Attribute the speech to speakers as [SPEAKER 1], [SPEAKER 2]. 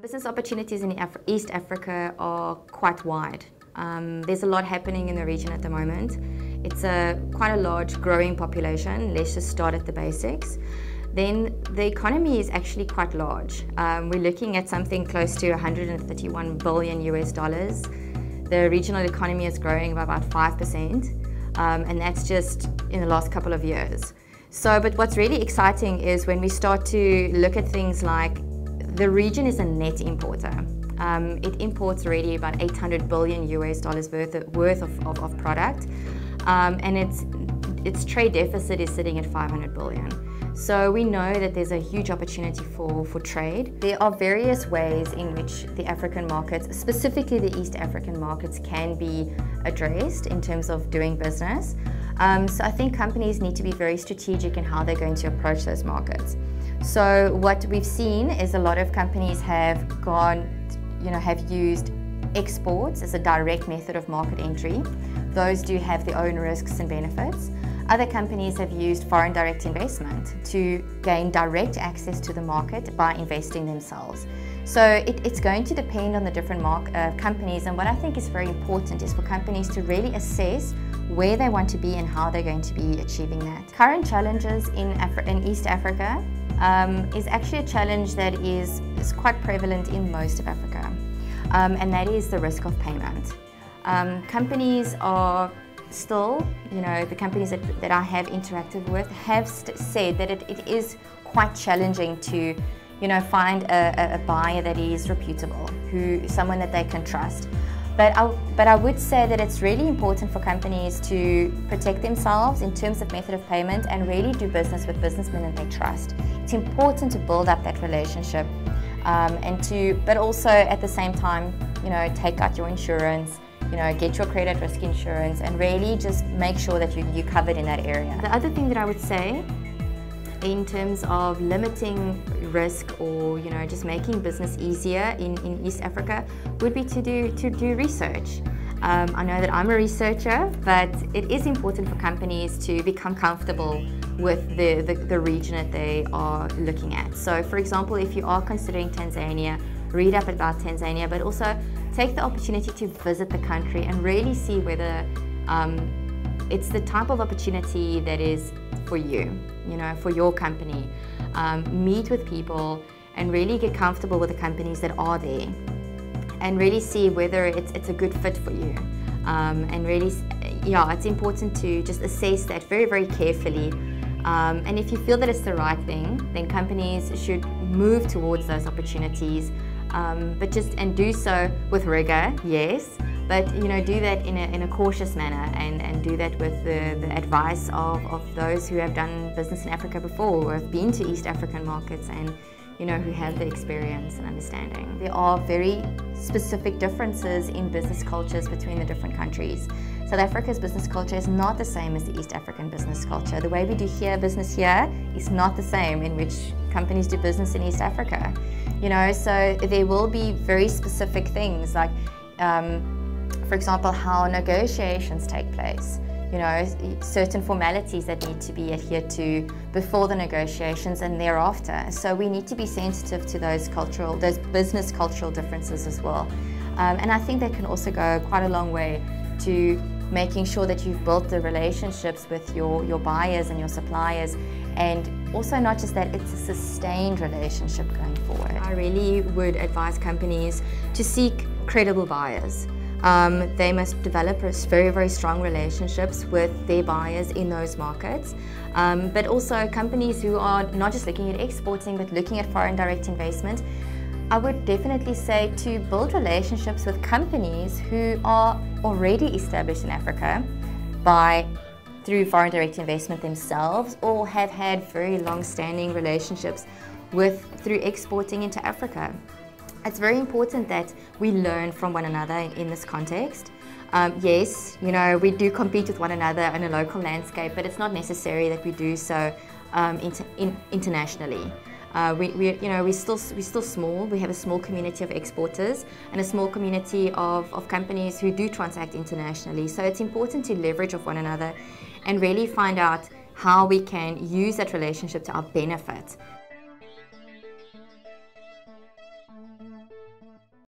[SPEAKER 1] Business opportunities in East Africa are quite wide. There's a lot happening in the region at the moment. It's quite a large growing population. Let's just start at the basics. Then the economy is actually quite large. We're looking at something close to 131 billion US dollars. The regional economy is growing by about 5%, and that's just in the last couple of years. But what's really exciting is when we start to look at things like the region is a net importer. It imports already about 800 billion US dollars worth of product, and its trade deficit is sitting at 500 billion. So we know that there's a huge opportunity for trade. There are various ways in which the African markets, specifically the East African markets, can be addressed in terms of doing business. So I think companies need to be very strategic in how they're going to approach those markets. So what we've seen is a lot of companies have used exports as a direct method of market entry. Those do have their own risks and benefits. Other companies have used foreign direct investment to gain direct access to the market by investing themselves. So it's going to depend on the different companies, and what I think is very important is for companies to really assess where they want to be and how they're going to be achieving that. Current challenges in East Africa is actually a challenge that is quite prevalent in most of Africa, and that is the risk of payment. Companies are still, the companies that I have interacted with have said that it is quite challenging to, find a buyer that is reputable, someone that they can trust. But I would say that it's really important for companies to protect themselves in terms of method of payment and really do business with businessmen that they trust. It's important to build up that relationship, but also at the same time, take out your insurance, get your credit risk insurance, and really just make sure that you're covered in that area. The other thing that I would say in terms of limiting risk or just making business easier in East Africa would be to do research. I know that I'm a researcher, but it is important for companies to become comfortable with the region that they are looking at. So for example, if you are considering Tanzania, read up about Tanzania, but also take the opportunity to visit the country and really see whether it's the type of opportunity that is for you, for your company. Meet with people and really get comfortable with the companies that are there and really see whether it's a good fit for you. And really, it's important to just assess that very, very carefully. And if you feel that it's the right thing, then companies should move towards those opportunities, and do so with rigor, yes, but do that in a cautious manner and do that with the advice of those who have done business in Africa before, or have been to East African markets and who have the experience and understanding. There are very specific differences in business cultures between the different countries. South Africa's business culture is not the same as the East African business culture. The way we do business here is not the same in which companies do business in East Africa. So there will be very specific things like, for example, how negotiations take place. Certain formalities that need to be adhered to before the negotiations and thereafter. So we need to be sensitive to those business cultural differences as well. And I think that can also go quite a long way to making sure that you've built the relationships with your buyers and your suppliers, and also not just that, it's a sustained relationship going forward. I really would advise companies to seek credible buyers. They must develop very, very strong relationships with their buyers in those markets. But also companies who are not just looking at exporting, but looking at foreign direct investment. I would definitely say to build relationships with companies who are already established in Africa through foreign direct investment themselves, or have had very long-standing relationships through exporting into Africa. It's very important that we learn from one another in this context. Yes, we do compete with one another in a local landscape, but it's not necessary that we do so internationally. We're still small. We have a small community of exporters and a small community of companies who do transact internationally. So it's important to leverage off one another and really find out how we can use that relationship to our benefit.